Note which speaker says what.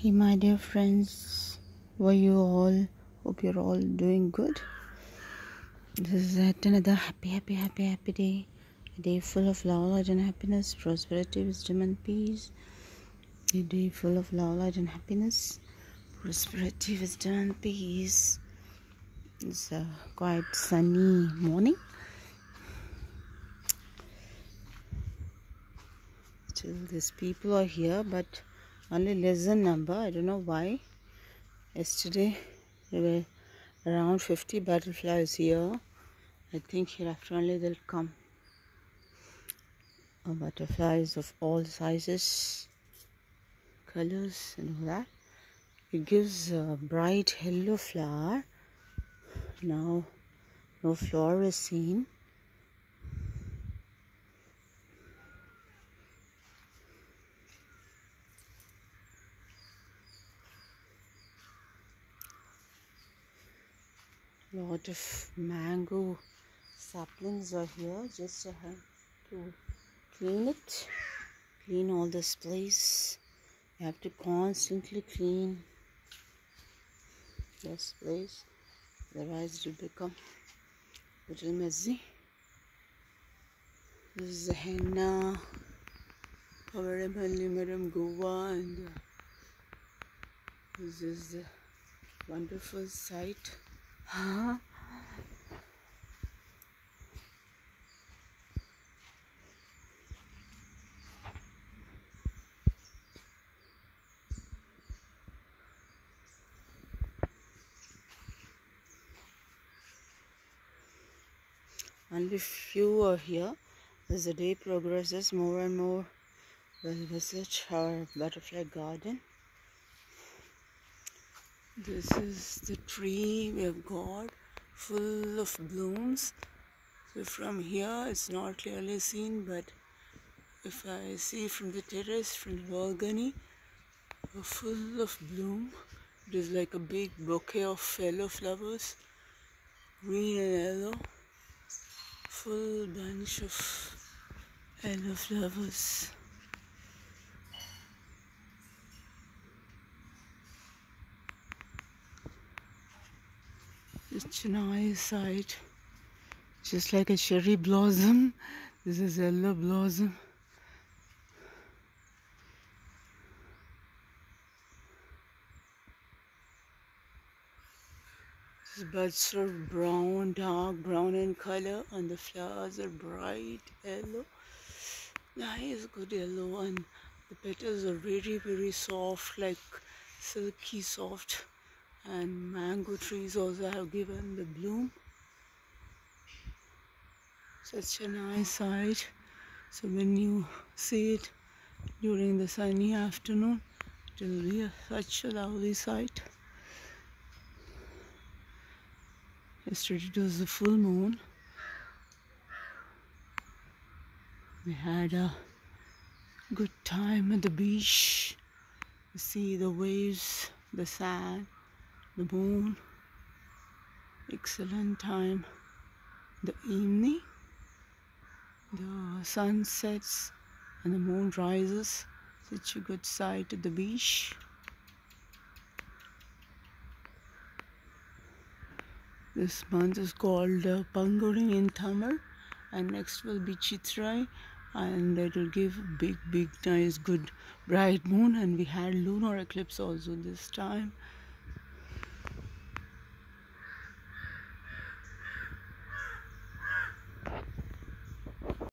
Speaker 1: Hey, my dear friends, were you all? Hope you're all doing good. This is yet another happy day. A day full of love, light, and happiness, prosperity, wisdom, and peace. A day full of love, light, and happiness, prosperity, wisdom, and peace. It's a quite sunny morning. Still, these people are here, but only less than number. I don't know why. Yesterday, there were around 50 butterflies here. I think hereafter only they'll come. Butterflies of all sizes, colors, and all that. It gives a bright yellow flower. Now, no flower is seen. Lot of mango saplings are here. Just I have to clean it. Clean all this place. You have to constantly clean this place. Otherwise it will become a little messy. This is the henna, Pavaram, Goa, and this is the wonderful sight. Only few are here. As the day progresses, more and more will visit our butterfly garden. This is the tree we have got, full of blooms. So from here it's not clearly seen, but if I see from the terrace, from the balcony, full of bloom. It is like a big bouquet of yellow flowers, green and yellow. Full bunch of yellow flowers. Such a nice sight. Just like a cherry blossom. This is yellow blossom. These buds are brown, dark brown in color, and the flowers are bright yellow. Nice, good yellow, and the petals are very soft, like silky soft. And mango trees also have given the bloom. Such a nice sight. So when you see it during the sunny afternoon, it will be such a lovely sight. Yesterday it was the full moon. We had a good time at the beach. You see the waves, the sand, the moon. Excellent time. The evening, the sun sets and the moon rises. Such a good sight at the beach. This month is called Panguri in Tamil, and next will be Chitrai, and it will give big nice good bright moon. And we had lunar eclipse also this time.